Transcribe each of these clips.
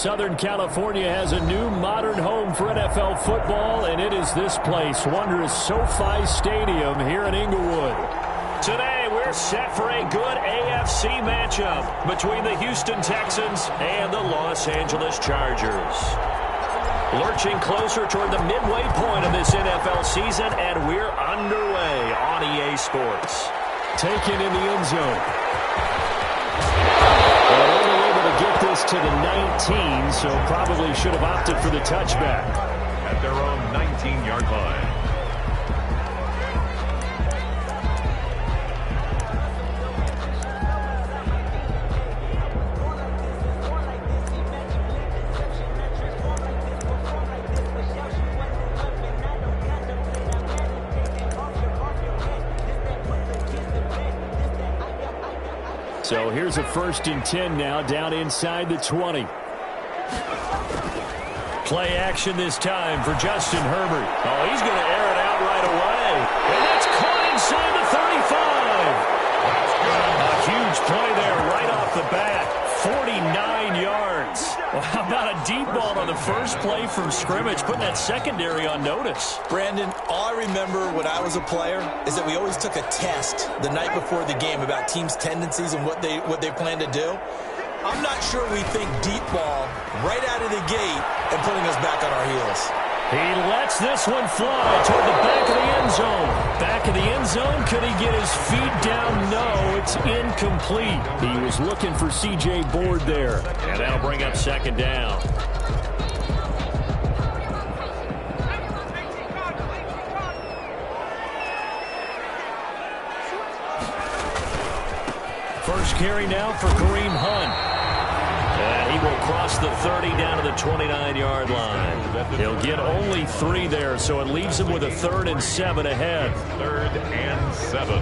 Southern California has a new modern home for NFL football, and it is this place, wondrous SoFi Stadium here in Inglewood. Today, we're set for a good AFC matchup between the Houston Texans and the Los Angeles Chargers. Lurching closer toward the midway point of this NFL season, and we're underway on EA Sports. Taken in the end zone. And only able to get this to the 19, so probably should have opted for the touchback. At their own 19-yard line. So here's a 1st and 10 now, down inside the 20. Play action this time for Justin Herbert. Oh, he's going to air it out right away. And that's caught inside the 35. A huge play there right off the bat. 49 yards. Well, how about a deep ball on the first play from scrimmage, putting that secondary on notice? Brandon, all I remember when I was a player is that we always took a test the night before the game about teams' tendencies and what they plan to do. I'm not sure we think deep ball right out of the gate and putting us back on our heels. He lets this one fly toward the back of the end zone. Back of the end zone, could he get his feet down? No, it's incomplete. He was looking for C.J. Board there. And that'll bring up 2nd down. First carry now for Kareem Hunt. And he will cross the 30 down to the 29-yard line. He'll get only 3 there, so it leaves him with a 3rd and 7 ahead. 3rd and 7.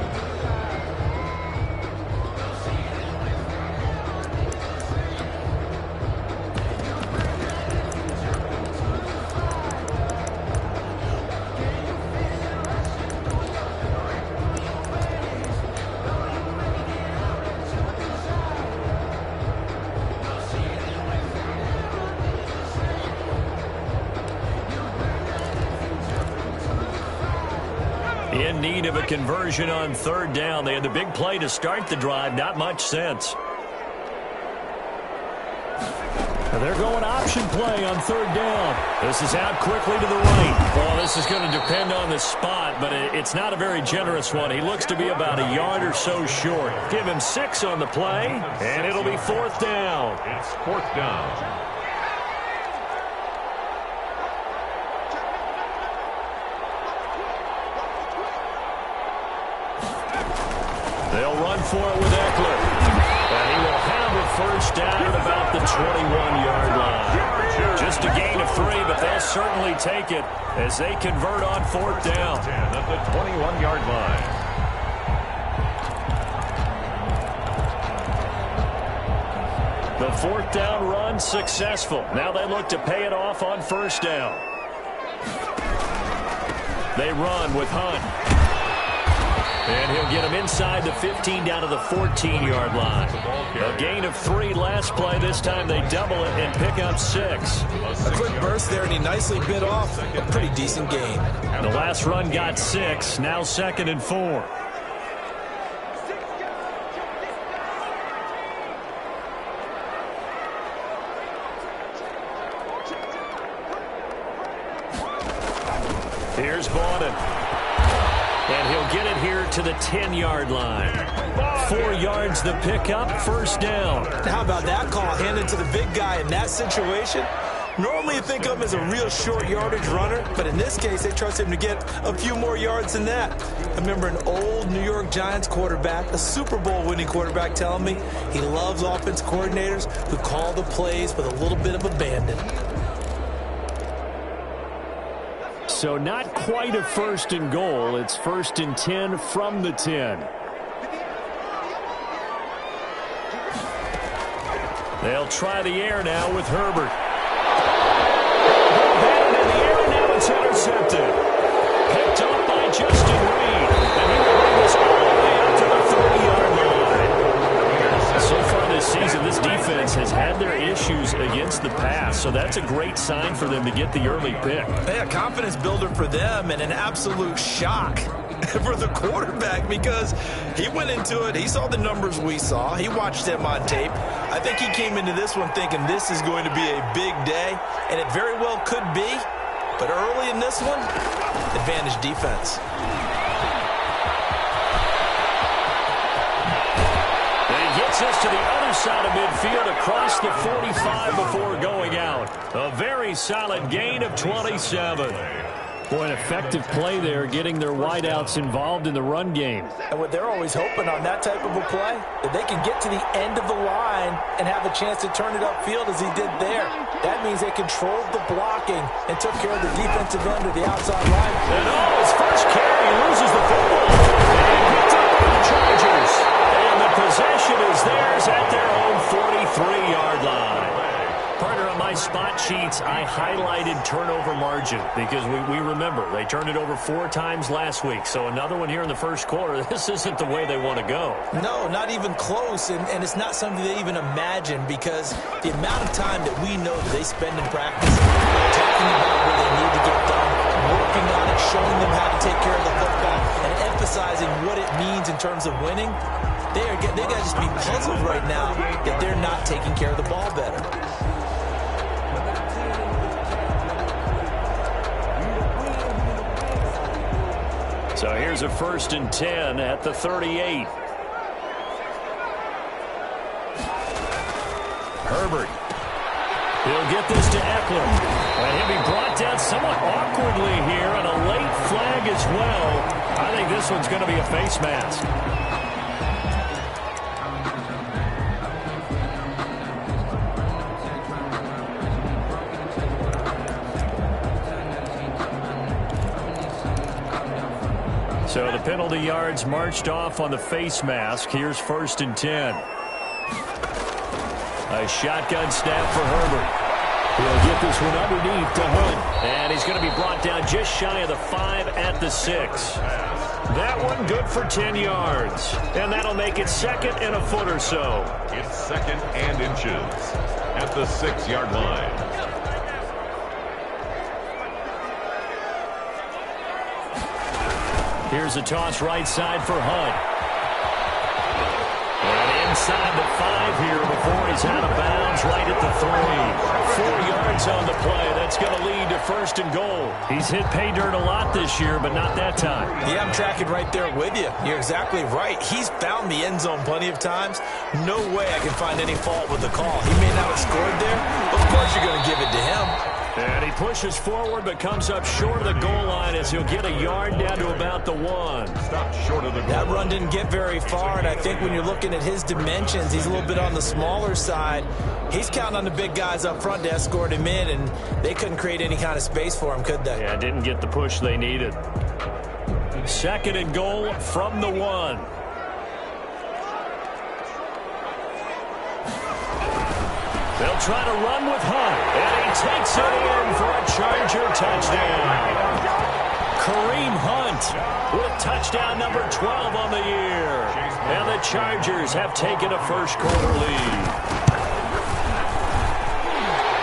In need of a conversion on 3rd down. They had the big play to start the drive. Not much sense. They're going option play on 3rd down. This is out quickly to the right. Well, this is going to depend on the spot, but it's not a very generous one. He looks to be about a yard or so short. Give him 6 on the play, and it'll be 4th down. It's 4th down. They'll run for it with Eckler. And he will have a 1st down at about the 21-yard line. Just a gain of 3, but they'll certainly take it as they convert on 4th down. At the 21-yard line. The 4th down run successful. Now they look to pay it off on 1st down. They run with Hunt. And he'll get him inside the 15 down to the 14-yard line. A gain of 3 last play. This time they double it and pick up 6. A quick burst there, and he nicely bit off a pretty decent gain. The last run got 6. Now 2nd and 4. Here's Bowden. And he'll get it here to the 10-yard line. 4 yards the pickup, 1st down. How about that call handed to the big guy in that situation? Normally you think of him as a real short yardage runner, but in this case they trust him to get a few more yards than that. I remember an old New York Giants quarterback, a Super Bowl winning quarterback, telling me he loves offense coordinators who call the plays with a little bit of abandon. So not quite a 1st and goal. It's 1st and 10 from the 10. They'll try the air now with Herbert. Batted in the air, now it's intercepted. Picked up by Justin Reed. And he will bring this all the way up to the 30-yard line. So far this season, this defense has had their issues against the pass. so that's a great sign for them to get the early pick. Yeah, confidence builder for them and an absolute shock for the quarterback because he went into it. He saw the numbers we saw. He watched them on tape. I think he came into this one thinking this is going to be a big day, and it very well could be. But early in this one, advantage defense. This to the other side of midfield across the 45 before going out. A very solid gain of 27. Boy, an effective play there, getting their wideouts involved in the run game. And what they're always hoping on that type of a play, that they can get to the end of the line and have a chance to turn it upfield as he did there. That means they controlled the blocking and took care of the defensive end of the outside line. And his first carry loses the football. And picked up by the Chargers. And the possession is theirs at their own 43-yard line. Partner, on my spot sheets, I highlighted turnover margin because we remember they turned it over 4 times last week. So another one here in the first quarter. This isn't the way they want to go. No, not even close. And it's not something they even imagine because the amount of time that we know that they spend in practice talking about where they need to get done, working on it, showing them how to take care of the football, and emphasizing what it means in terms of winning. They got to just be puzzled right now that they're not taking care of the ball better. So here's a 1st and 10 at the 38. Herbert. He'll get this to Eckler. And he'll be brought down somewhat awkwardly here, and a late flag as well. I think this one's going to be a face mask. So the penalty yards marched off on the face mask. Here's 1st and 10. A shotgun snap for Herbert. He'll get this one underneath to Hunt. And he's going to be brought down just shy of the 5 at the 6. That one good for 10 yards. And that'll make it 2nd and a foot or so. It's 2nd and inches at the 6-yard line. Here's a toss right side for Hunt. And inside the 5 here before he's out of bounds right at the 3. 4 yards on the play. That's going to lead to 1st and goal. He's hit pay dirt a lot this year, but not that time. Yeah, I'm tracking right there with you. You're exactly right. He's found the end zone plenty of times. No way I can find any fault with the call. He may not have scored there. Of course you're going to give it to him. And he pushes forward but comes up short of the goal line as he'll get a yard down to about the 1. Stop short of the goal. That run didn't get very far, and I think when you're looking at his dimensions, he's a little bit on the smaller side. He's counting on the big guys up front to escort him in, and they couldn't create any kind of space for him, could they? Yeah, didn't get the push they needed. 2nd and goal from the 1. They'll try to run with Hunt, and he takes it in for a Charger touchdown. Kareem Hunt with touchdown number 12 on the year. And the Chargers have taken a first-quarter lead.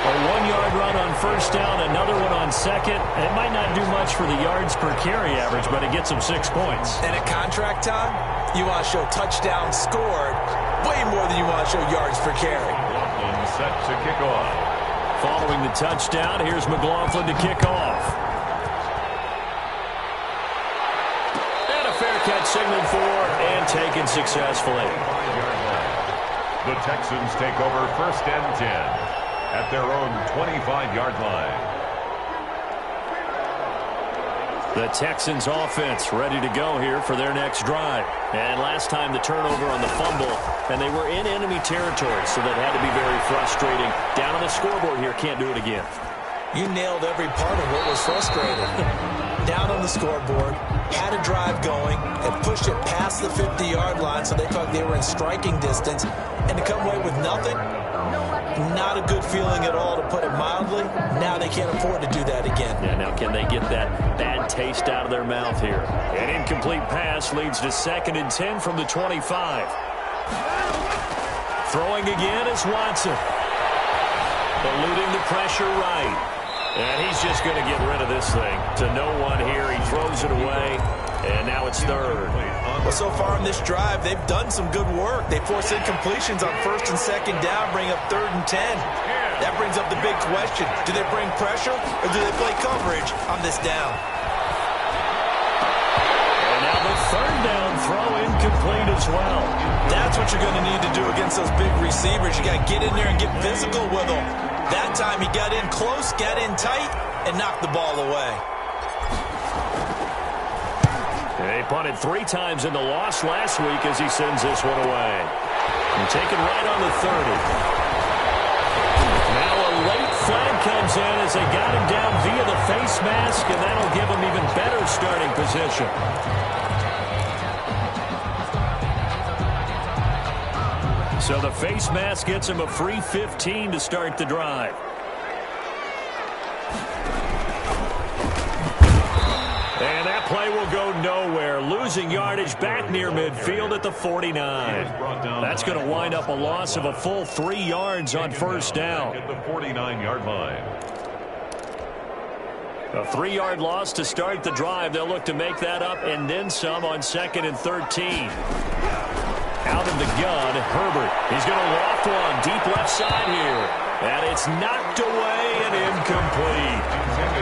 A 1-yard run on 1st down, another one on 2nd. It might not do much for the yards per carry average, but it gets them 6 points. And at contract time, you want to show touchdowns scored way more than you want to show yards per carry. Set to kick off. Following the touchdown, here's McLaughlin to kick off. And a fair catch signaled for and taken successfully. The Texans take over 1st and 10 at their own 25-yard line. The Texans offense ready to go here for their next drive. And last time the turnover on the fumble, and they were in enemy territory, so that had to be very frustrating. Down on the scoreboard here, can't do it again. You nailed every part of what was frustrating. Down on the scoreboard, had a drive going, and pushed it past the 50-yard line so they thought they were in striking distance, and to come away with nothing, not a good feeling at all, to put it mildly. Now they can't afford to do that again. Yeah, now can they get that bad taste out of their mouth here? An incomplete pass leads to 2nd and 10 from the 25. Throwing again is Watson. Eluding the pressure right. And he's just going to get rid of this thing. To no one here. He throws it away. And now it's third. Well, so far in this drive, they've done some good work. They force incompletions on first and second down, bring up 3rd and 10. That brings up the big question. Do they bring pressure or do they play coverage on this down? And now the 3rd down throw incomplete as well. That's what you're going to need to do against those big receivers. You got to get in there and get physical with them. That time he got in close, got in tight, and knocked the ball away. They punted 3 times in the loss last week as he sends this one away. And taken right on the 30. Now a late flag comes in as they got him down via the face mask, and that'll give him even better starting position. So the face mask gets him a free 15 to start the drive. And that play will go nowhere. Losing yardage back near midfield at the 49. That's going to wind up a loss of a full 3 yards on first down. At the 49-yard line. A 3-yard loss to start the drive. They'll look to make that up and then some on 2nd and 13. Out of the gun, Herbert. He's going to loft one deep left side here. And it's knocked away and incomplete.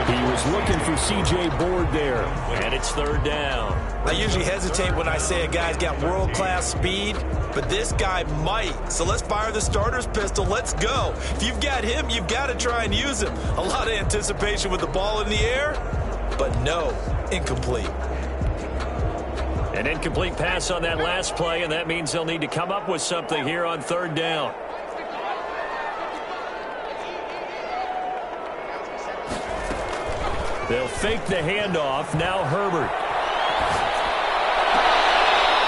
He was looking for C.J. Board there. And it's 3rd down. I usually hesitate when I say a guy's got world-class speed, but this guy might. So let's fire the starter's pistol. Let's go. If you've got him, you've got to try and use him. A lot of anticipation with the ball in the air, but no, incomplete. An incomplete pass on that last play, and that means they'll need to come up with something here on 3rd down. They'll fake the handoff. Now Herbert.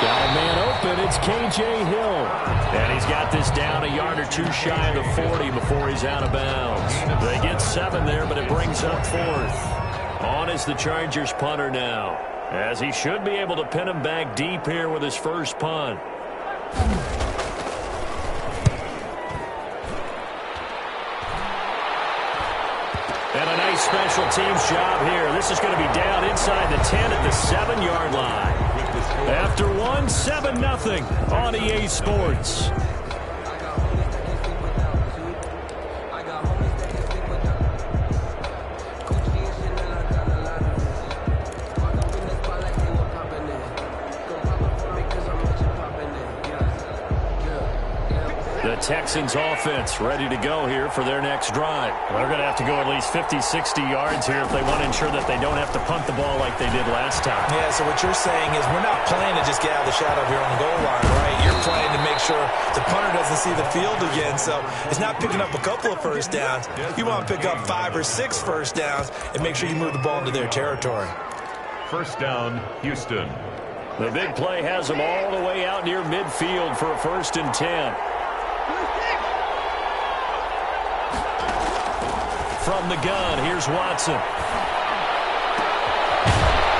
Got a man open. It's K.J. Hill. And he's got this down a yard or 2 shy of the 40 before he's out of bounds. They get 7 there, but it brings up 4th. On is the Chargers punter now, as he should be able to pin him back deep here with his first punt. And a nice special teams job here. This is going to be down inside the 10 at the 7-yard line. After 1, 7-0 on EA Sports. The Texans offense ready to go here for their next drive. They're going to have to go at least 50, 60 yards here if they want to ensure that they don't have to punt the ball like they did last time. Yeah, so what you're saying is we're not playing to just get out of the shadow here on the goal line, right? You're playing to make sure the punter doesn't see the field again. So it's not picking up a couple of first downs. You want to pick up 5 or 6 first downs and make sure you move the ball into their territory. First down, Houston. The big play has them all the way out near midfield for a 1st and 10. From the gun, here's Watson.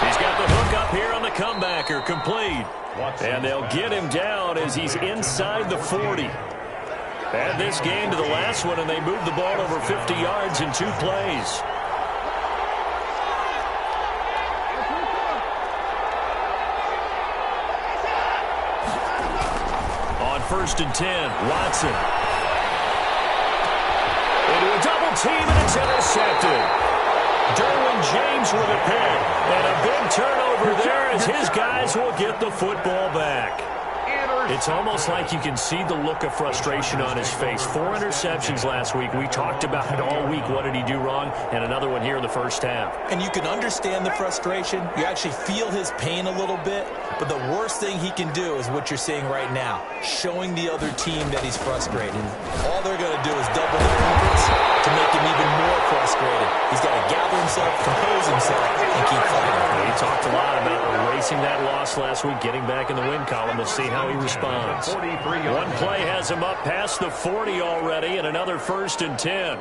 He's got the hook up here on the comebacker, complete. And they'll get him down as he's inside the 40. Add this game to the last one, and they moved the ball over 50 yards in 2 plays. On 1st and 10, Watson. Into a double team, and it's intercepted. Derwin James with a pick. And a big turnover there as his guys will get the football back. It's almost like you can see the look of frustration on his face. 4 interceptions last week. We talked about it all week. What did he do wrong? And another one here in the first half. And you can understand the frustration. You actually feel his pain a little bit. But the worst thing he can do is what you're seeing right now, showing the other team that he's frustrated. All they're going to do is double the efforts to make him even more frustrated. He's got to gather himself, compose himself, and keep fighting. He talked a lot about erasing that loss last week, getting back in the win column. We'll see how he responds. One play has him up past the 40 already, and another 1st and 10.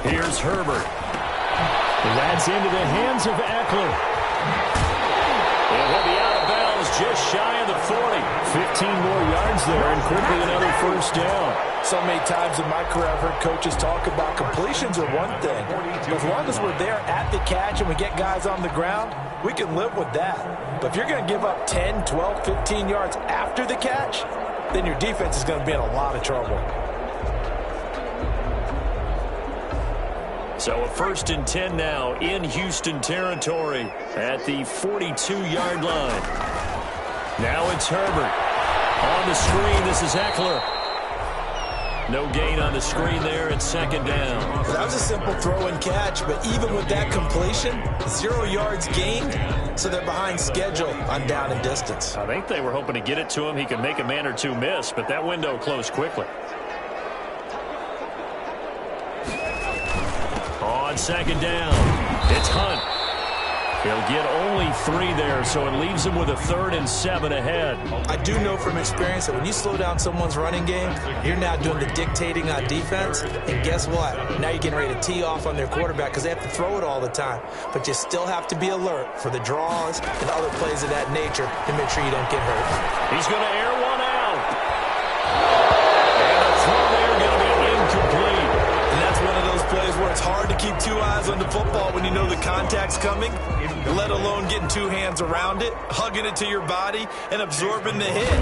Here's Herbert. That's into the hands of Eckler. And he'll be out of bounds just shy of the 40. 15 more yards there and quickly another first down. So many times in my career I've heard coaches talk about completions are one thing. But as long as we're there at the catch and we get guys on the ground, we can live with that. But if you're going to give up 10, 12, 15 yards after the catch, then your defense is going to be in a lot of trouble. So a 1st and 10 now in Houston territory at the 42-yard line. Now it's Herbert. On the screen, this is Eckler. No gain on the screen there. It's 2nd down. That was a simple throw and catch, but even with that completion, 0 yards gained, so they're behind schedule on down and distance. I think they were hoping to get it to him. He could make a man or two miss, but that window closed quickly. On 2nd down, it's Hunt. He'll get only 3 there, so it leaves him with a 3rd and 7 ahead. I do know from experience that when you slow down someone's running game, you're now doing the dictating on defense. And guess what? Now you're getting ready to tee off on their quarterback because they have to throw it all the time. But you still have to be alert for the draws and other plays of that nature to make sure you don't get hurt. He's going to air one out. And the throw there going to be incomplete. And that's one of those plays where it's hard to keep 2 eyes on the football when you know the contact's coming, let alone getting 2 hands around it, hugging it to your body, and absorbing the hit.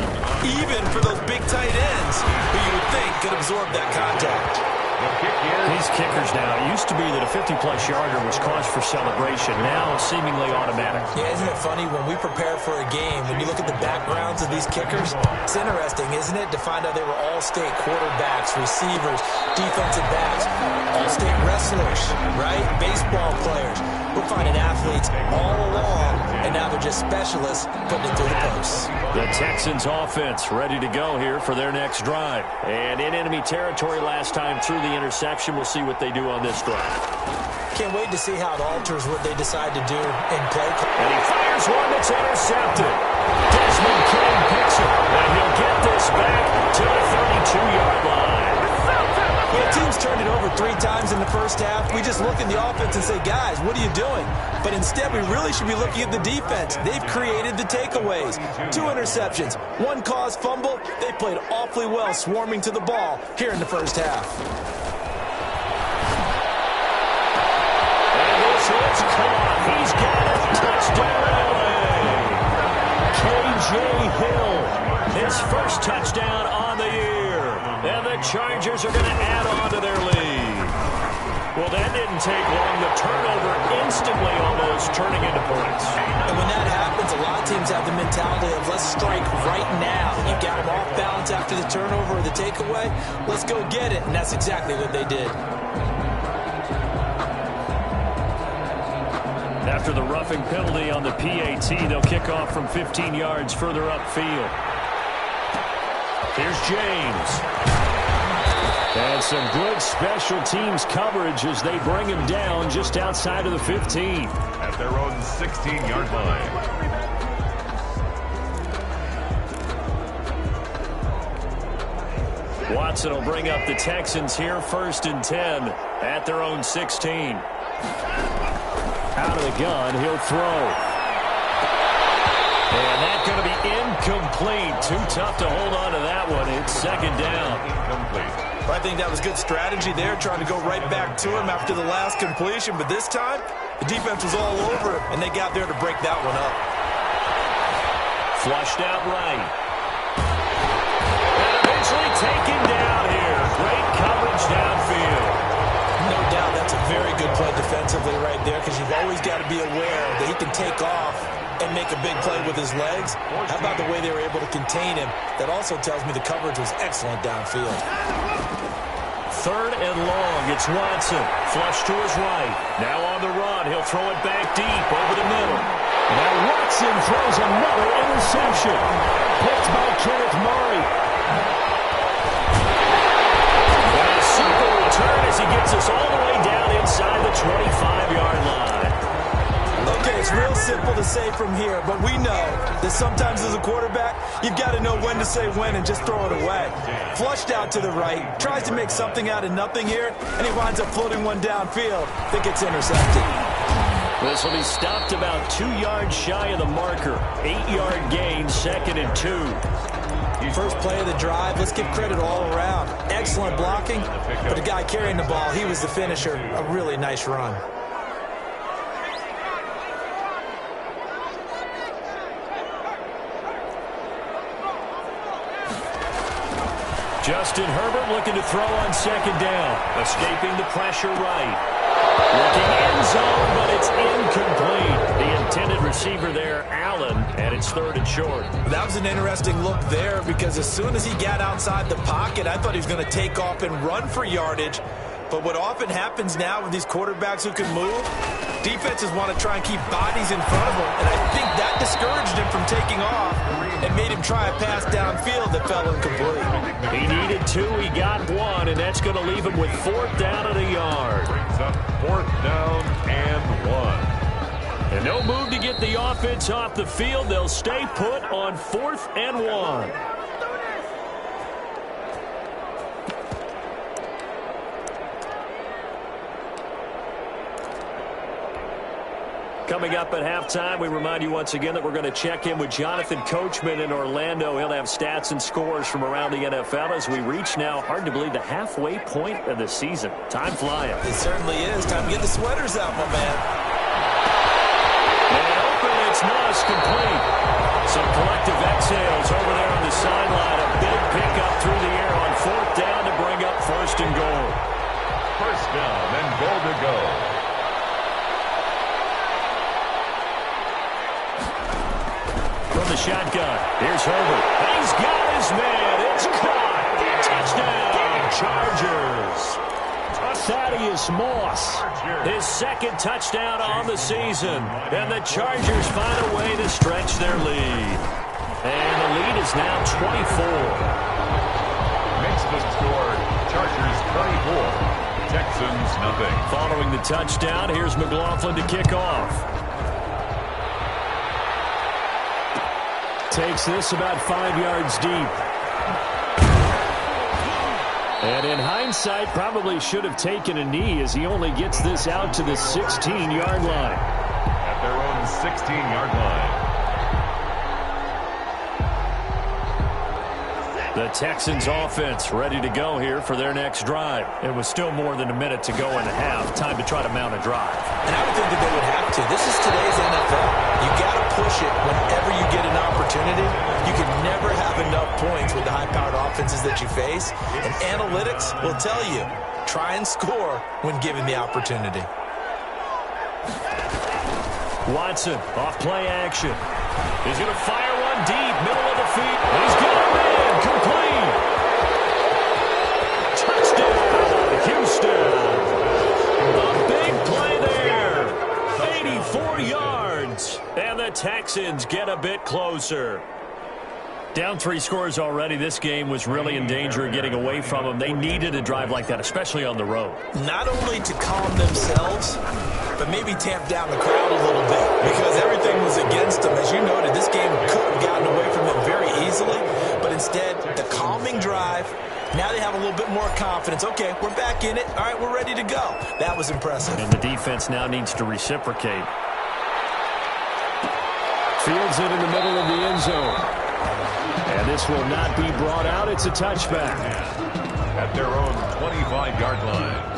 Even for those big tight ends who you would think could absorb that contact. These kickers now, it used to be that a 50-plus yarder was cause for celebration. Now seemingly automatic. Yeah, isn't it funny when we prepare for a game, when you look at the backgrounds of these kickers, it's interesting, isn't it, to find out they were all-state quarterbacks, receivers, defensive backs, all-state wrestlers, right? Baseball players. We're finding athletes all along, and now they're just specialists putting it through the posts. The Texans offense ready to go here for their next drive. And in enemy territory last time through the interception. We'll see what they do on this drive. Can't wait to see how it alters what they decide to do in play. And he fires one that's intercepted. Desmond King picks it. And he'll get this back to the 32-yard line. Yeah, teams turned it over 3 times in the first half. We just look at the offense and say, guys, what are you doing? But instead, we really should be looking at the defense. They've created the takeaways. 2 interceptions, 1 caused fumble. They played awfully well swarming to the ball here in the first half. And this is caught. He's got it. Touchdown, LA. K.J. Hill, his first touchdown on the year. And the Chargers are going to add on to their lead. Well, that didn't take long. The turnover instantly almost turning into points. And when that happens, a lot of teams have the mentality of let's strike right now. You got them off balance after the turnover or the takeaway. Let's go get it. And that's exactly what they did. After the roughing penalty on the PAT, they'll kick off from 15 yards further upfield. Here's James. And some good special teams coverage as they bring him down just outside of the 15. At their own 16-yard line. Watson will bring up the Texans here, 1st and 10 at their own 16. Out of the gun, he'll throw. And that's going to be incomplete. Too tough to hold on to that one. It's 2nd down. Incomplete. I think that was good strategy there, trying to go right back to him after the last completion. But this time, the defense was all over it, and they got there to break that one up. Flushed out right. And eventually taken down here. Great coverage downfield. No doubt that's a very good play defensively right there, because you've always got to be aware that he can take off and make a big play with his legs. How about the way they were able to contain him? That also tells me the coverage was excellent downfield. 3rd and long. It's Watson. Flush to his right. Now on the run. He'll throw it back deep over the middle. Now Watson throws another interception. Picked by Kenneth Murray. And a super return as he gets us all the way down inside the 25-yard line. Okay, it's real simple to say from here, but we know that sometimes as a quarterback, you've got to know when to say when and just throw it away. Flushed out to the right, tries to make something out of nothing here, and he winds up floating one downfield that gets intercepted. This will be stopped about 2 yards shy of the marker. 8-yard gain, 2nd and 2. First play of the drive, let's give credit all around. Excellent blocking, but the guy carrying the ball, he was the finisher. A really nice run. Justin Herbert looking to throw on 2nd down. Escaping the pressure right. Looking end zone, but it's incomplete. The intended receiver there, Allen, and it's 3rd and short. That was an interesting look there because as soon as he got outside the pocket, I thought he was going to take off and run for yardage. But what often happens now with these quarterbacks who can move, defenses want to try and keep bodies in front of them, and I think that discouraged him from taking off and made him try a pass downfield that fell incomplete. He needed 2, he got 1, and that's going to leave him with 4th down and a yard. Brings up 4th down and 1. And no move to get the offense off the field. They'll stay put on 4th and 1. Coming up at halftime, we remind you once again that we're going to check in with Jonathan Coachman in Orlando. He'll have stats and scores from around the NFL as we reach now, hard to believe, the halfway point of the season. Time flying. It certainly is. Time to get the sweaters out, my man. And open, it's Moss complete. Some collective exhales over there on the sideline. A big pickup through the air on 4th down to bring up 1st and goal. 1st down and goal to go. From the shotgun, here's Herbert. He's got his man. It's caught. Touchdown, Chargers. Thaddeus Moss, his 2nd touchdown on the season. And the Chargers find a way to stretch their lead. And the lead is now 24. Makes the score Chargers 24. Texans nothing. Following the touchdown, here's McLaughlin to kick off. Takes this about 5 yards deep. And in hindsight, probably should have taken a knee as he only gets this out to the 16-yard line. At their own 16-yard line. The Texans offense ready to go here for their next drive. It was still more than a minute to go in the half. Time to try to mount a drive. And I would think that they would have to. This is today's NFL. You got to push it whenever you get an opportunity. You can never have enough points with the high-powered offenses that you face. And analytics will tell you, try and score when given the opportunity. Watson, off play action. He's going to fire one deep, middle of the feet. He's got a man, complete. Touchdown, Houston. A big play there. 84 yards. And the Texans get a bit closer. Down 3 scores already. This game was really in danger of getting away from them. They needed a drive like that, especially on the road. Not only to calm themselves, but maybe tamp down the crowd a little bit because everything was against them. As you noted, this game could have gotten away from them very easily, but instead, the calming drive, now they have a little bit more confidence. Okay, we're back in it. All right, we're ready to go. That was impressive. And the defense now needs to reciprocate. Fields it in the middle of the end zone. And this will not be brought out. It's a touchback. At their own 25-yard line.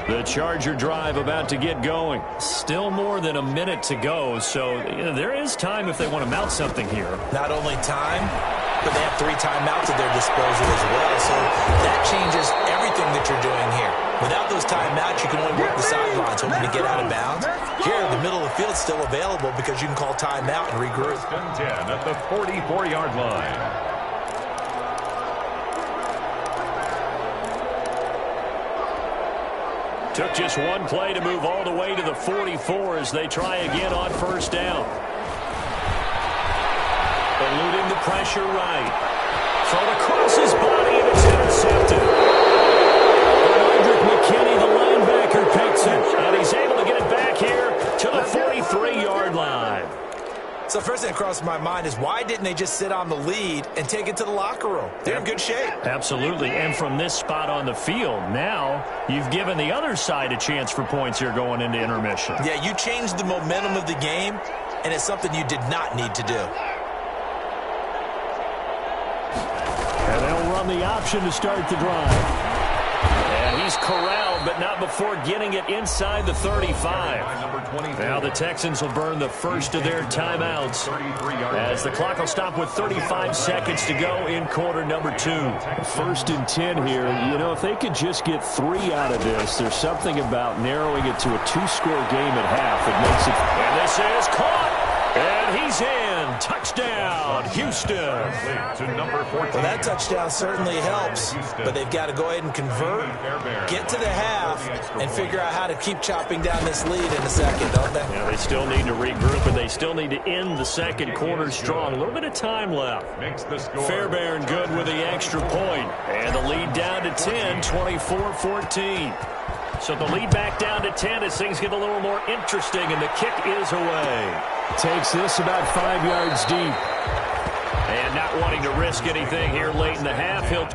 The Charger drive about to get going. Still more than a minute to go, so there is time if they want to mount something here. Not only time, but they have 3 timeouts at their disposal as well. So that changes everything that you're doing here. Without those timeouts, you can only work the sidelines hoping to get out of bounds. Here, the middle of the field is still available because you can call timeout and regroup. 10 at the 44-yard line. Took just one play to move all the way to the 44 as they try again on 1st down. Eluding the pressure right. Thrown across his body and it's intercepted. McKinney, the linebacker, picks it, and he's able to get it back here to the 43-yard line. So first thing that crosses my mind is why didn't they just sit on the lead and take it to the locker room? They're in good shape. Absolutely. And from this spot on the field, now you've given the other side a chance for points here going into intermission. Yeah, you changed the momentum of the game, and it's something you did not need to do. And they'll run the option to start the drive. And he's corralled, but not before getting it inside the 35. Now the Texans will burn the first of their timeouts as the clock will stop with 35 seconds to go in quarter number 2. 1st and 10 here. You know, if they could just get 3 out of this, there's something about narrowing it to a 2-score game at half that makes it. And this is caught. And he's in. Touchdown, Houston. To number 14. Well, that touchdown certainly helps, but they've got to go ahead and convert, get to the half, and figure out how to keep chopping down this lead in a second, don't they? Yeah, they still need to regroup, and they still need to end the second quarter strong. A little bit of time left. Fairbairn good with the extra point. And the lead down to 10, 24-14. So the lead back down to 10 as things get a little more interesting, and the kick is away. Takes this about 5 yards deep. And not wanting to risk anything here late in the half, he'll...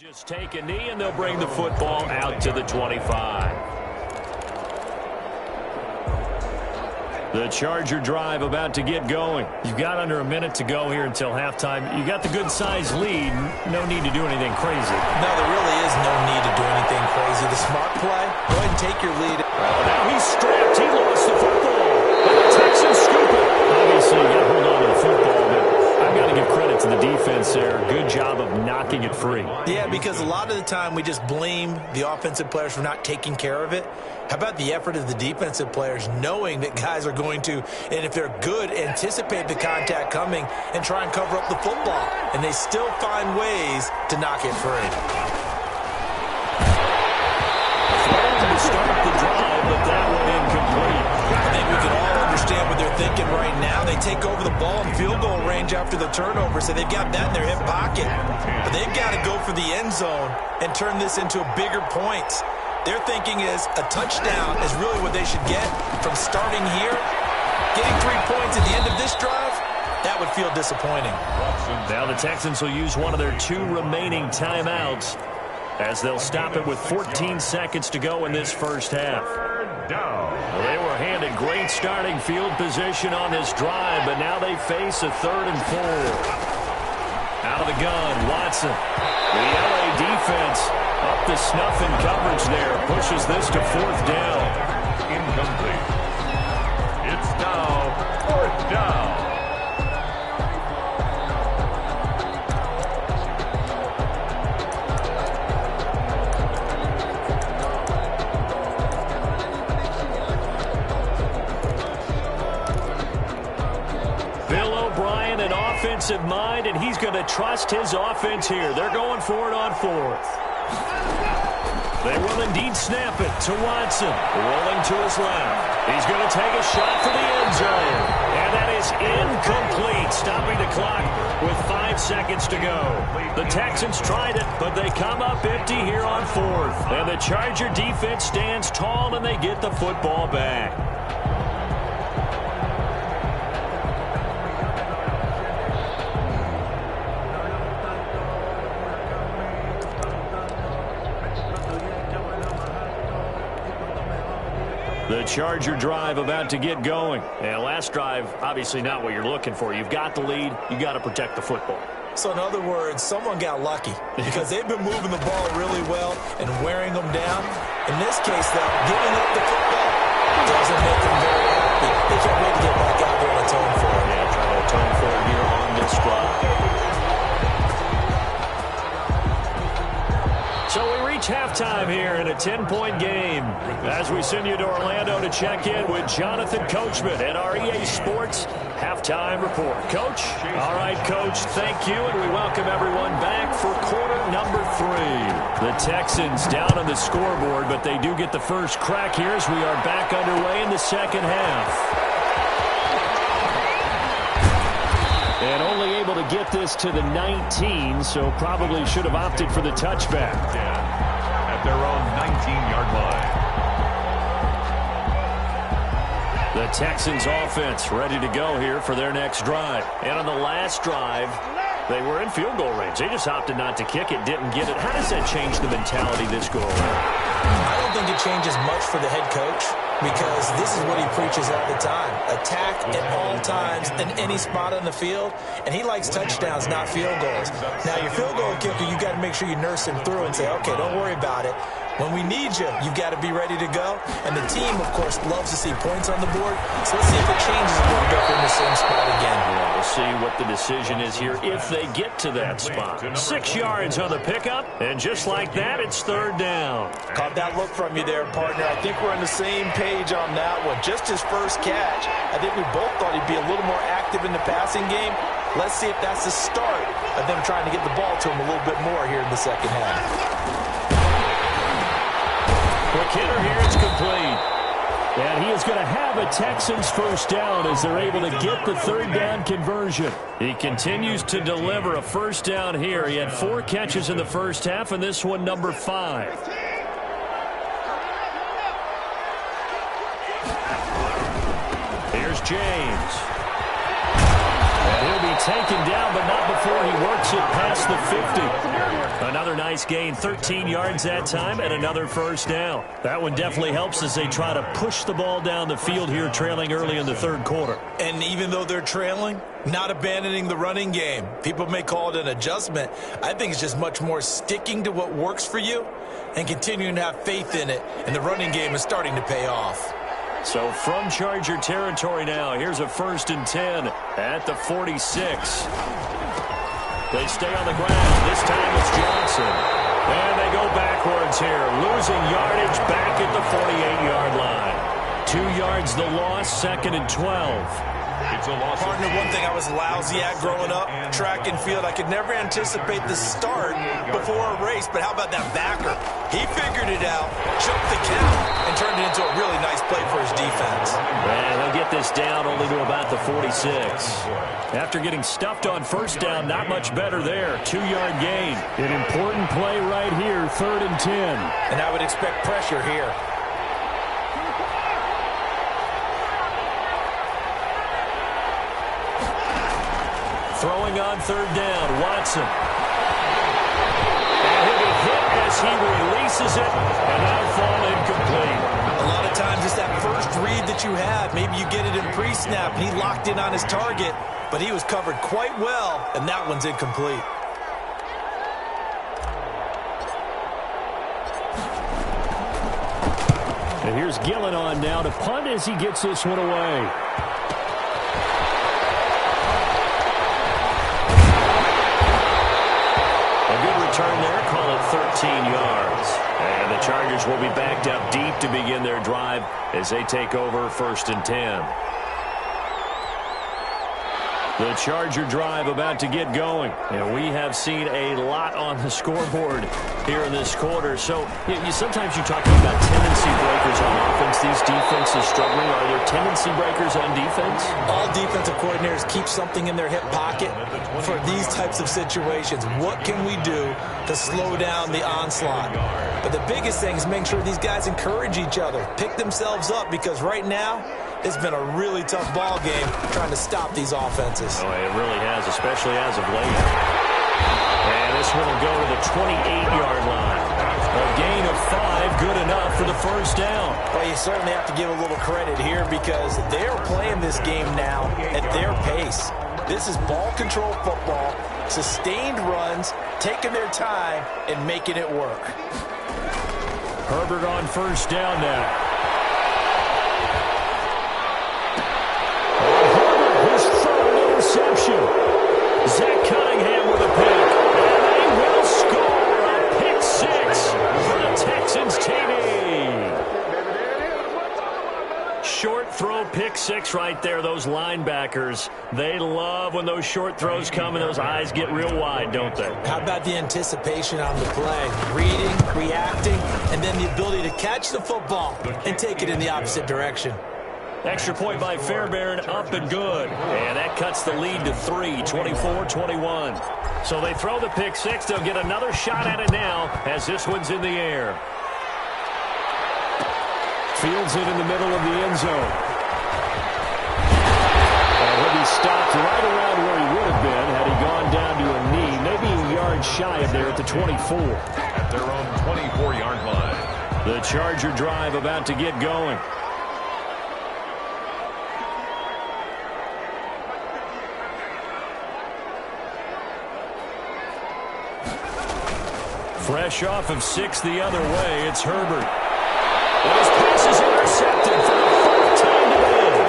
Just take a knee, and they'll bring the football out to the 25. The Charger drive about to get going. You've got under a minute to go here until halftime. You got the good-sized lead. No need to do anything crazy. No, there really is no need to do anything crazy. The smart play, go ahead and take your lead. Oh, now he's strapped. He lost the football. But the Texans scoop it. Obviously, you got to hold on to the football, but I've got to give credit to the defense there. Good job of knocking it free. Yeah, because a lot of the time we just blame the offensive players for not taking care of it. How about the effort of the defensive players knowing that guys are going to, and if they're good, anticipate the contact coming and try and cover up the football. And they still find ways to knock it free. To start the drive, but that one incomplete. I think we can all understand what they're thinking right now. They take over the ball in field goal range after the turnover, so they've got that in their hip pocket. But they've got to go for the end zone and turn this into bigger points. Their thinking is a touchdown is really what they should get from starting here. Getting 3 points at the end of this drive, that would feel disappointing. Now the Texans will use one of their 2 remaining timeouts as they'll stop it with 14 seconds to go in this first half. Well, they were handed great starting field position on this drive, but now they face a 3rd and 4. Out of the gun, Watson. The LA defense up the snuff in coverage there. Pushes this to 4th down. Incomplete. It's now 4th down. An offensive mind, and he's going to trust his offense here. They're going for it on 4th. They will indeed snap it to Watson. Rolling to his left. He's going to take a shot for the end zone. And that is incomplete, stopping the clock with 5 seconds to go. The Texans tried it, but they come up empty here on 4th. And the Charger defense stands tall, and they get the football back. The Charger drive about to get going. And last drive, obviously not what you're looking for. You've got the lead. You got to protect the football. So in other words, someone got lucky because they've been moving the ball really well and wearing them down. In this case, though, giving up the football doesn't make them very happy. They can't wait to get back out there and atone for it. Yeah, trying to atone for it here on this drive. So we reach reach halftime here in a 10-point game. As we send you to Orlando to check in with Jonathan Coachman at our EA Sports Halftime Report. Coach? All right, Coach, thank you, and we welcome everyone back for quarter number 3. The Texans down on the scoreboard, but they do get the first crack here as we are back underway in the second half. And only able to get this to the 19, so probably should have opted for the touchback. At their own 19-yard line. The Texans offense ready to go here for their next drive. And on the last drive, they were in field goal range. They just opted not to kick it, didn't get it. How does that change the mentality this go around? I don't think it changes much for the head coach, because this is what he preaches all the time. Attack at all times in any spot on the field, and he likes touchdowns, not field goals. Now, your field goal kicker, you got to make sure you nurse him through and say, okay, don't worry about it. When we need you, you got to be ready to go. And the team, of course, loves to see points on the board. So let's see if it changes a little bit in the same spot again. Yeah, we'll see what the decision is here if they get to that spot. 6 yards on the pickup, and just like that, it's third down. Caught that look from you there, partner. I think we're on the same page on that one. Just his first catch. I think we both thought he'd be a little more active in the passing game. Let's see if that's the start of them trying to get the ball to him a little bit more here in the second half. McKinnon here, it's complete. And he is going to have a Texans first down as they're able to get the third down conversion. He continues to deliver a first down here. He had 4 catches in the first half, and this one number 5. Here's James. And he'll be taken down, but not before he works it past the 50. Another nice gain, 13 yards that time, and another first down. That one definitely helps as they try to push the ball down the field here, trailing early in the third quarter. And even though they're trailing, not abandoning the running game. People may call it an adjustment. I think it's just much more sticking to what works for you and continuing to have faith in it. And the running game is starting to pay off. So from Charger territory now, here's a 1st and 10 at the 46. They stay on the ground. This time it's Johnson. And they go backwards here, losing yardage back at the 48-yard line. 2 yards the loss, 2nd and 12. It's a loss. Partner, one thing I was lousy at growing up, track and field, I could never anticipate the start before a race, but how about that backer? He figured it out, jumped the count, and turned it into a really nice play for his defense. And they'll get this down only to about the 46. After getting stuffed on first down, not much better there. 2-yard gain. An important play right here, 3rd and 10. And I would expect pressure here. Throwing on 3rd down, Watson. And he'll be hit as he releases it, and that'll fall incomplete. A lot of times it's that first read that you have. Maybe you get it in pre-snap, and he locked in on his target, but he was covered quite well, and that one's incomplete. And here's Gillen on now to punt as he gets this one away. Return there, call it 13 yards. And the Chargers will be backed up deep to begin their drive as they take over 1st and 10. The Charger drive about to get going. And we have seen a lot on the scoreboard here in this quarter. So sometimes you talk about tendency breakers on offense. These defenses struggling. Are there tendency breakers on defense? All defensive coordinators keep something in their hip pocket for these types of situations. What can we do to slow down the onslaught? But the biggest thing is making sure these guys encourage each other, pick themselves up, because right now it's been a really tough ball game trying to stop these offenses. Oh, it really has, especially as of late. And this one will go to the 28-yard line. A gain of 5, good enough for the first down. Well, you certainly have to give a little credit here because they're playing this game now at their pace. This is ball control football, sustained runs, taking their time, and making it work. Herbert on first down now. His 3rd interception. Zach Cunningham with a pick. And they will score a pick 6. Short throw, pick six right there. Those linebackers, they love when those short throws come and those eyes get real wide, don't they? How about the anticipation on the play? Reading, reacting, and then the ability to catch the football and take it in the opposite direction. Extra point by Fairbairn, up and good. And that cuts the lead to 3, 24-21. So they throw the pick six. They'll get another shot at it now as this one's in the air. Fields it in the middle of the end zone. And he'll be stopped right around where he would have been had he gone down to a knee, maybe a yard shy of there at the 24. At their own 24-yard line. The Charger drive about to get going. Fresh off of 6 the other way, it's Herbert. And his pass is intercepted for the fourth time today.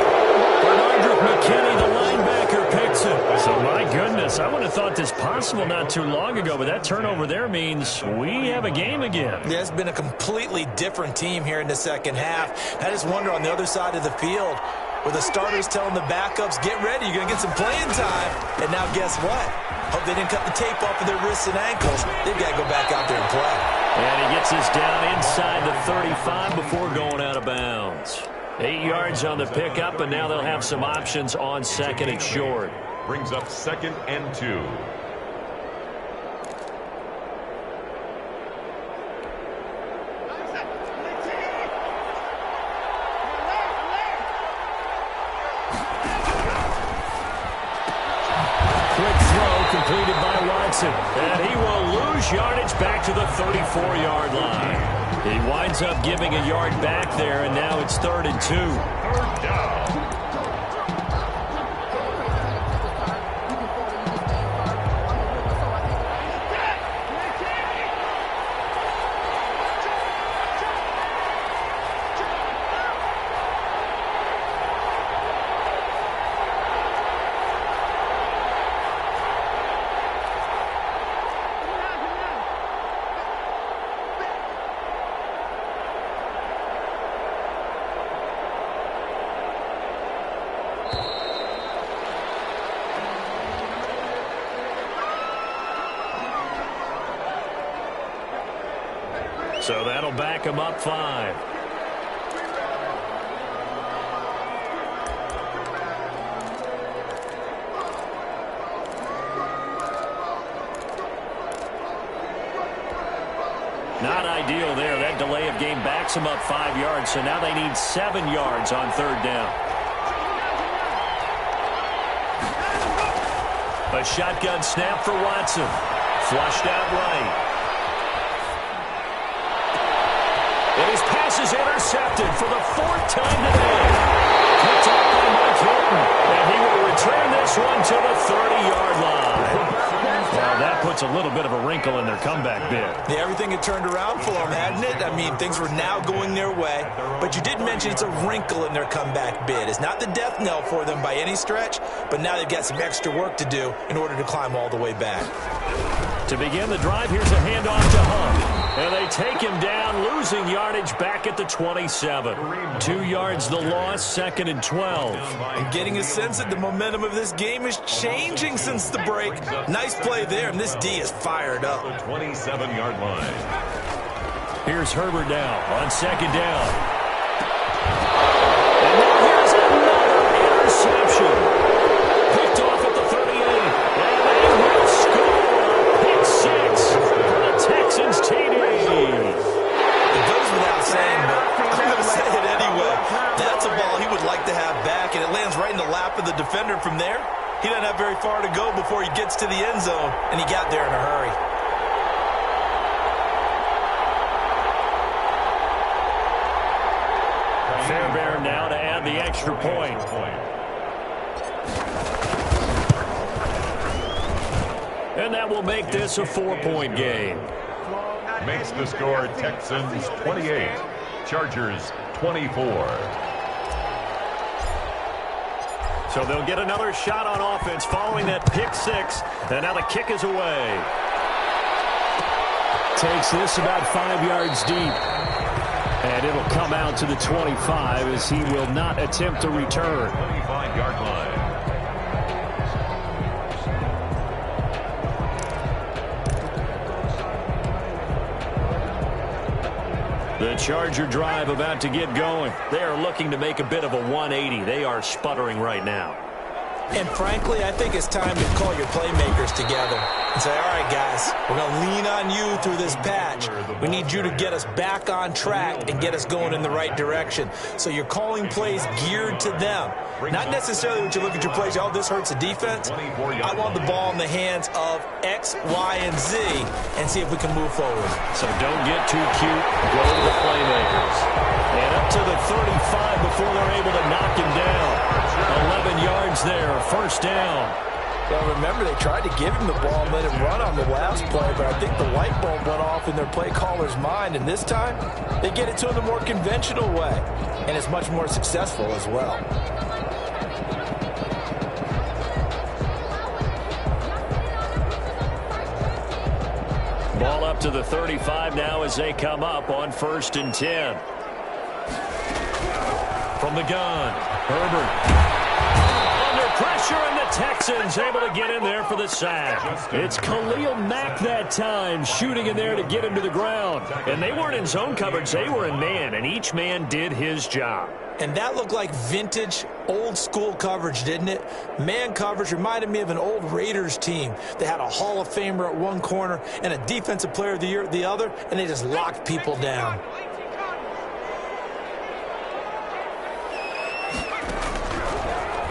Bernard McKinney, the linebacker, picks it. So, my goodness, I would have thought this possible not too long ago, but that turnover there means we have a game again. Yeah, it's been a completely different team here in the second half. I just wonder on the other side of the field, where the starters telling the backups, get ready, you're going to get some playing time. And now guess what? Hope they didn't cut the tape off of their wrists and ankles. They've got to go back out there and play. And he gets this down inside the 35 before going out of bounds. 8 yards on the pickup, and now they'll have some options on second and short. Brings up 2nd and 2. Completed by Watson, and he will lose yardage back to the 34-yard line. He winds up giving a yard back there, and now it's 3rd and 2. 3rd down. So that'll back him up 5. Not ideal there. That delay of game backs them up 5 yards, so now they need 7 yards on 3rd down. A shotgun snap for Watson. Flushed out right. And his pass is intercepted for the 4th time today. Picked up by Mike Hilton. And he will return this one to the 30-yard line. Well, that puts a little bit of a wrinkle in their comeback bid. Yeah, everything had turned around for them, hadn't it? I mean, things were now going their way. But you did mention it's a wrinkle in their comeback bid. It's not the death knell for them by any stretch, but now they've got some extra work to do in order to climb all the way back. To begin the drive, here's a handoff to Hunt. And they take him down, losing yardage back at the 27. 2 yards the loss, 2nd and 12. I'm getting a sense that the momentum of this game is changing since the break. Nice play there, and this D is fired up. The 27-yard line. Here's Herbert now on 2nd down. And now here's another interception. Picked off at the 38. And they will score a pick 6 for the Texans TD. It goes without saying, but I'm going to say it anyway. That's a ball he would like to have back, and it lands right in the lap of the defender from there. He doesn't have very far to go before he gets to the end zone, and he got there in a hurry. Fairbairn now to add the extra point. And that will make this a 4-point game. Makes the score Texans 28, Chargers 24. So they'll get another shot on offense following that pick 6. And now the kick is away. Takes this about 5 yards deep. And it'll come out to the 25 as he will not attempt a return. 25-yard line. The Charger drive about to get going. They are looking to make a bit of a 180. They are sputtering right now. And frankly, I think it's time to call your playmakers together and say, all right, guys, we're going to lean on you through this patch. We need you to get us back on track and get us going in the right direction. So you're calling plays geared to them. Not necessarily when you look at your plays, oh, this hurts the defense. I want the ball in the hands of X, Y, and Z and see if we can move forward. So don't get too cute. Go to the playmakers. And up to the 35 before they're able to knock him down. 11 yards there, first down. Well, remember, they tried to give him the ball and let him run on the last play, but I think the light bulb went off in their play caller's mind, and this time they get it to him the more conventional way, and it's much more successful as well. Ball up to the 35 now as they come up on 1st and 10. From the gun, Herbert. Under pressure, and the Texans able to get in there for the sack. It's Khalil Mack that time, shooting in there to get him to the ground. And they weren't in zone coverage, they were in man, and each man did his job. And that looked like vintage, old-school coverage, didn't it? Man coverage reminded me of an old Raiders team. They had a Hall of Famer at one corner and a Defensive Player of the Year at the other, and they just locked people down.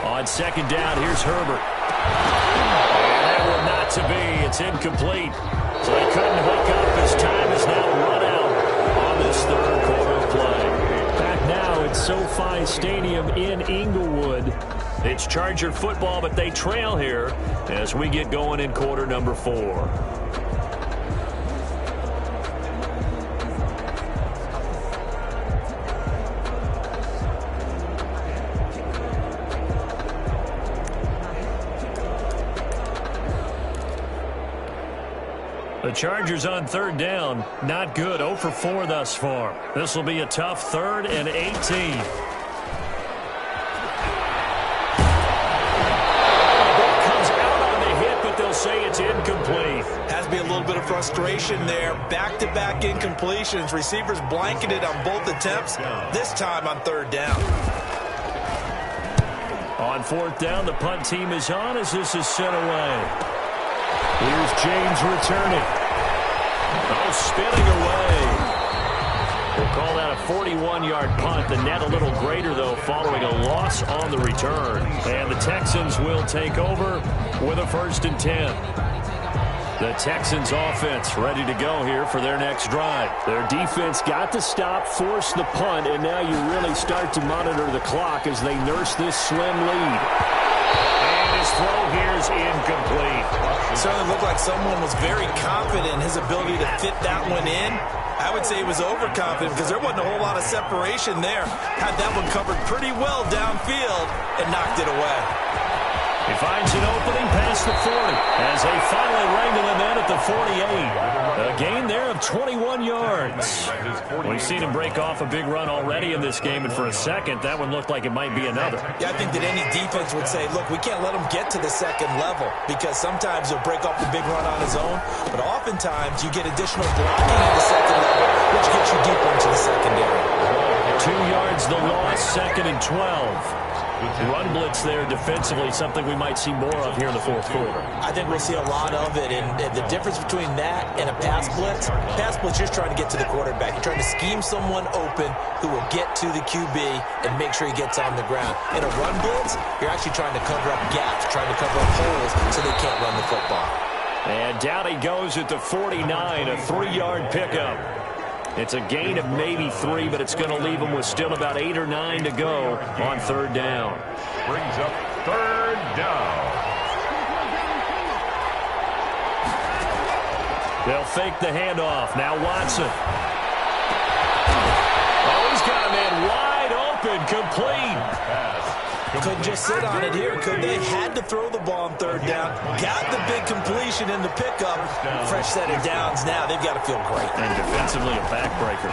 On 2nd down, here's Herbert. And that will not to be. It's incomplete. So they couldn't hook up as time is now run out on this 3rd quarter play. Back now at SoFi Stadium in Inglewood. It's Charger football, but they trail here as we get going in quarter number 4. The Chargers on 3rd down, not good, 0 for 4 thus far. This will be a tough 3rd and 18. Ball comes out on the hit, but they'll say it's incomplete. Has to be a little bit of frustration there. Back-to-back incompletions. Receivers blanketed on both attempts, this time on 3rd down. On 4th down, the punt team is on as this is sent away. Here's James returning. Oh, spinning away. We'll call that a 41-yard punt. The net a little greater, though, following a loss on the return. And the Texans will take over with a 1st and 10. The Texans offense ready to go here for their next drive. Their defense got to stop, force the punt, and now you really start to monitor the clock as they nurse this slim lead. And his throw here is incomplete. Certainly looked like someone was very confident in his ability to fit that one in. I would say he was overconfident because there wasn't a whole lot of separation there. Had that one covered pretty well downfield and knocked it away. He finds an opening past the 40 as they finally wrangle him in at the 48. A gain there of 21 yards. We've seen him break off a big run already in this game, and for a second, that one looked like it might be another. Yeah, I think that any defense would say, look, we can't let him get to the 2nd level because sometimes he'll break off the big run on his own, but oftentimes you get additional blocking at the 2nd level, which gets you deeper into the secondary. 2 yards the loss, 2nd and 12. Run blitz there defensively, something we might see more of here in the 4th quarter. I think we'll see a lot of it, and the difference between that and a pass blitz, you're just trying to get to the quarterback. You're trying to scheme someone open who will get to the QB and make sure he gets on the ground. In a run blitz, you're actually trying to cover up gaps, trying to cover up holes so they can't run the football. And down he goes at the 49, a 3-yard pickup. It's a gain of maybe 3, but it's going to leave them with still about 8 or 9 to go on 3rd down. Brings up 3rd down. They'll fake the handoff. Now Watson. Oh, he's got a man wide open, complete. Couldn't just sit on it here, could they? Had to throw the ball on 3rd down. Got the big completion in the pickup. Fresh set of downs now. They've got to feel great. And defensively a backbreaker.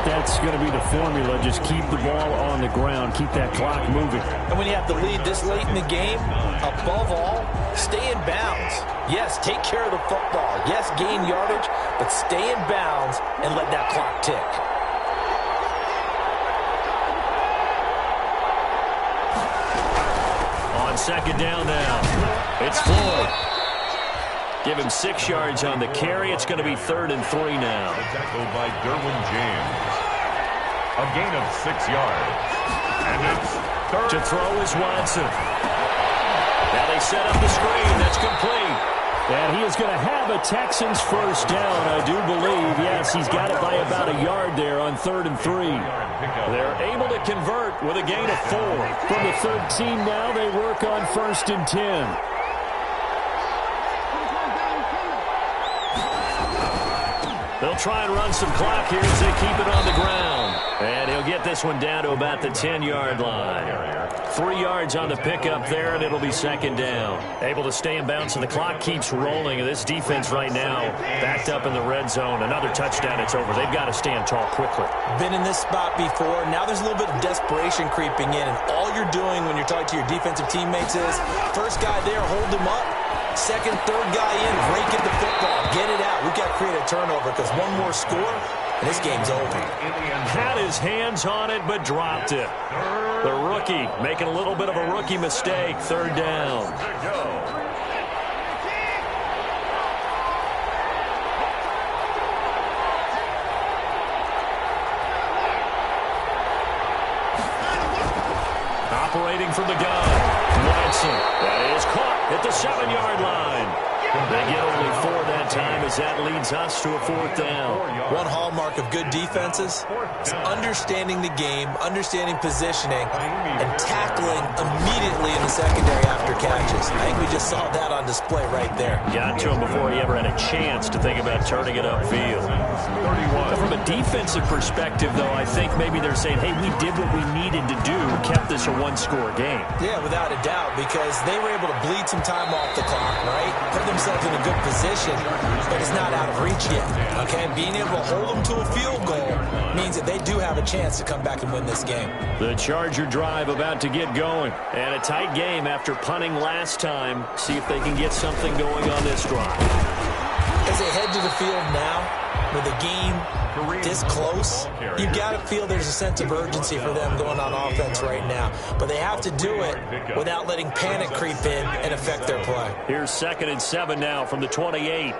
that's going to be the formula. Just keep the ball on the ground. Keep that clock moving. And when you have the lead this late in the game, above all, stay in bounds. Yes, take care of the football. Yes, gain yardage, but stay in bounds and let that clock tick. On second down now, it's Floyd. Give him 6 yards on the carry. It's going to be 3rd and 3 now. Tackled by Derwin James. A gain of 6 yards. And it's third. To throw is Watson. Now they set up the screen. That's complete. And he is going to have a Texans first down, I do believe. Yes, he's got it by about a yard there on 3rd and 3. They're able to convert with a gain of 4. From the 13 now, they work on 1st and 10. They'll try and run some clock here as they keep it on the ground. And he'll get this one down to about the 10-yard line. 3 yards on the pickup there, and it'll be 2nd down. Able to stay in bounds, and the clock keeps rolling. And this defense right now backed up in the red zone. Another touchdown, it's over. They've got to stand tall quickly. Been in this spot before. Now there's a little bit of desperation creeping in, and all you're doing when you're talking to your defensive teammates is, first guy there, hold him up. Second, third guy in, rake at the football. Get it out. We've got to create a turnover because one more score, and this game's over. Had his hands on it, but dropped it. The rookie making a little bit of a rookie mistake. 3rd down. Operating from the gun. Watson. That is caught at the 7-yard line. They get only 4 that time as that leads us to a 4th down. One hallmark of good defenses is understanding the game, understanding positioning, and tackling immediately in the secondary after catches. I think we just saw that on display right there. Got to him before he ever had a chance to think about turning it upfield. From a defensive perspective, though, I think maybe they're saying, hey, we did what we needed to do, kept this a one-score game. Yeah, without a doubt, because they were able to bleed some time off the clock, right? Put themselves in a good position, but it's not out of reach yet, okay? Being able to hold them to a field goal means that they do have a chance to come back and win this game. The Charger drive about to get going, and a tight game after punting last time. See if they can get something going on this drive. As they head to the field now, with a game this close, you've got to feel there's a sense of urgency for them going on offense right now. But they have to do it without letting panic creep in and affect their play. Here's 2nd and 7 now from the 28.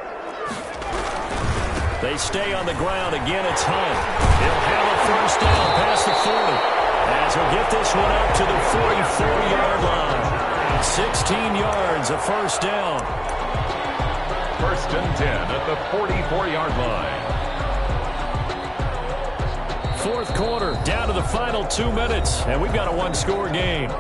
They stay on the ground. Again, it's Hunt. He'll have a first down past the 40. As he'll get this one up to the 44-yard line. 16 yards, a first down. 1st and 10 at the 44-yard line. 4th quarter, down to the final 2 minutes, and we've got a one-score game.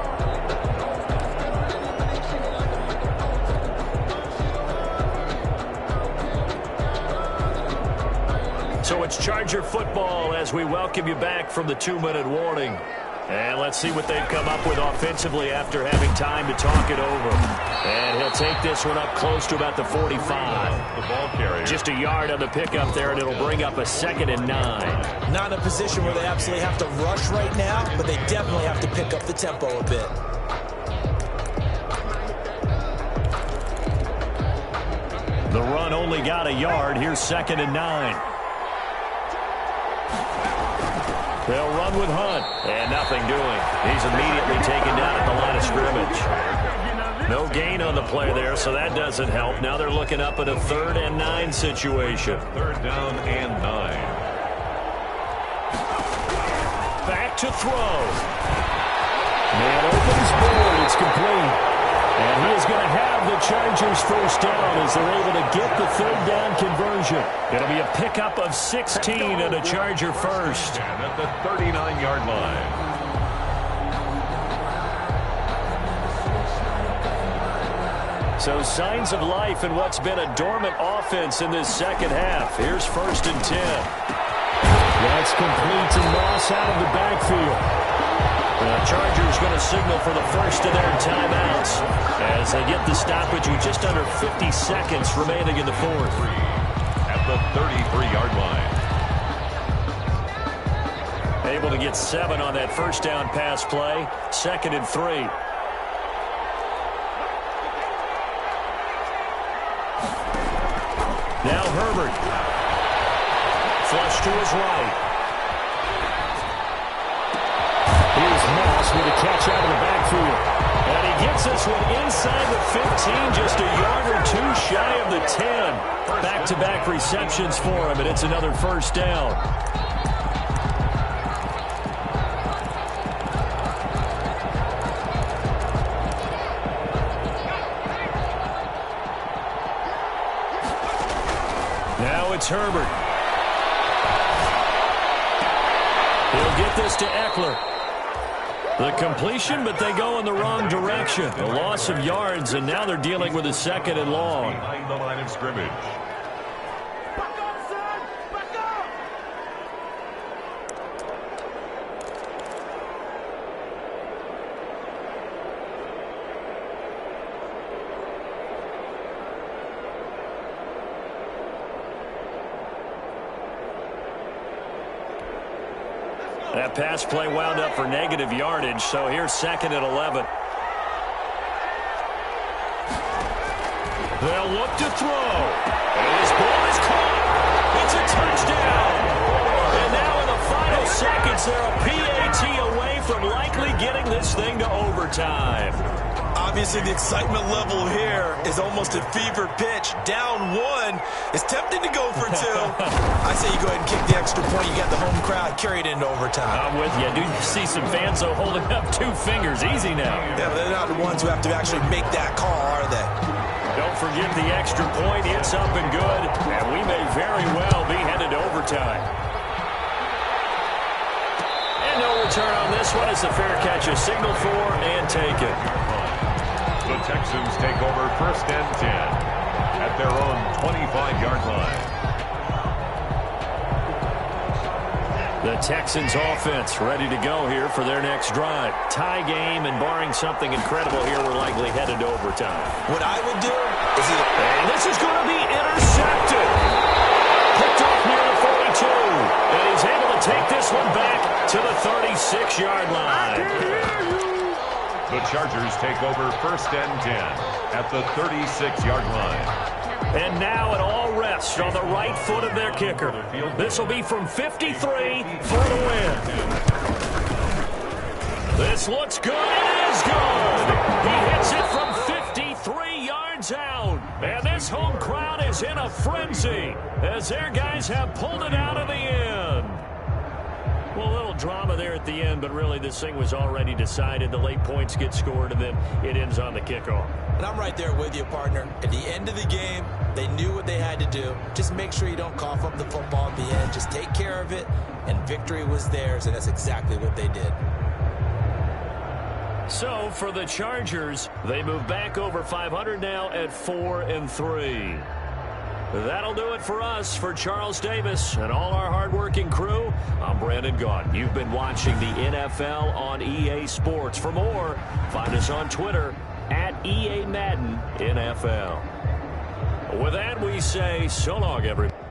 So it's Charger football as we welcome you back from the 2-minute warning. And let's see what they've come up with offensively after having time to talk it over. And he'll take this one up close to about the 45. The ball carrier. Just a yard on the pickup there, and it'll bring up a 2nd and 9. Not in a position where they absolutely have to rush right now, but they definitely have to pick up the tempo a bit. The run only got a yard. Here's 2nd and 9. They'll run with Hunt, and nothing doing. He's immediately taken down at the line of scrimmage. No gain on the play there, so that doesn't help. Now they're looking up at a 3rd and 9 situation. 3rd down and 9. Back to throw. Man opens board. It's complete. And he is going to have the Chargers first down as they're able to get the 3rd down conversion. It'll be a pickup of 16 and a Charger first. And at the 39-yard line. So signs of life in what's been a dormant offense in this second half. Here's 1st and 10. That's complete to Moss out of the backfield. The Chargers going to signal for the first of their timeouts as they get the stoppage with just under 50 seconds remaining in the 4th. At the 33-yard line. Able to get 7 on that first down pass play. 2nd and 3. Now Herbert. Flush to his right. Here's Moss with a catch out of the backfield. And he gets this one inside the 15, just a yard or 2 shy of the 10. Back-to-back receptions for him, and it's another first down. Now it's Herbert. He'll get this to Eckler. The completion, but they go in the wrong direction. A loss of yards, and now they're dealing with a 2nd and long. Behind the line of scrimmage. Back up, son! Back up! That pass play wound up for negative yardage, so here's 2nd and 11. They'll look to throw. And his ball is caught. It's a touchdown. And now in the final seconds, they're a PAT away from likely getting this thing to overtime. Obviously, the excitement level here is almost a fever pitch. Down 1. It's tempting to go for 2. I say you go ahead and kick the extra point. You got the home crowd. Carry it into overtime. I'm with you. Do you see some fans, though, holding up 2 fingers? Easy now. Yeah, but they're not the ones who have to actually make that call, are they? Don't forget the extra point. It's up and good. And we may very well be headed to overtime. And no return on this one as the fair catch is signaled for and taken. The Texans take over 1st and 10 at their own 25-yard line. The Texans offense ready to go here for their next drive. Tie game, and barring something incredible here, we're likely headed to overtime. What I would do is And this is going to be intercepted. Picked off near the 42. And he's able to take this one back to the 36-yard line. The Chargers take over 1st and 10 at the 36-yard line. And now it all rests on the right foot of their kicker. This will be from 53 for the win. This looks good. It is good. He hits it from 53 yards out. And this home crowd is in a frenzy as their guys have pulled it out of the end. Well, a little drama there at the end, but really this thing was already decided. The late points get scored, and then it ends on the kickoff. And I'm right there with you, partner. At the end of the game, they knew what they had to do. Just make sure you don't cough up the football at the end. Just take care of it, and victory was theirs, and that's exactly what they did. So for the Chargers, they move back over 500 now at 4-3. That'll do it for us. For Charles Davis and all our hardworking crew, I'm Brandon Gaudin. You've been watching the NFL on EA Sports. For more, find us on Twitter at EA Madden NFL. With that, we say so long, everybody.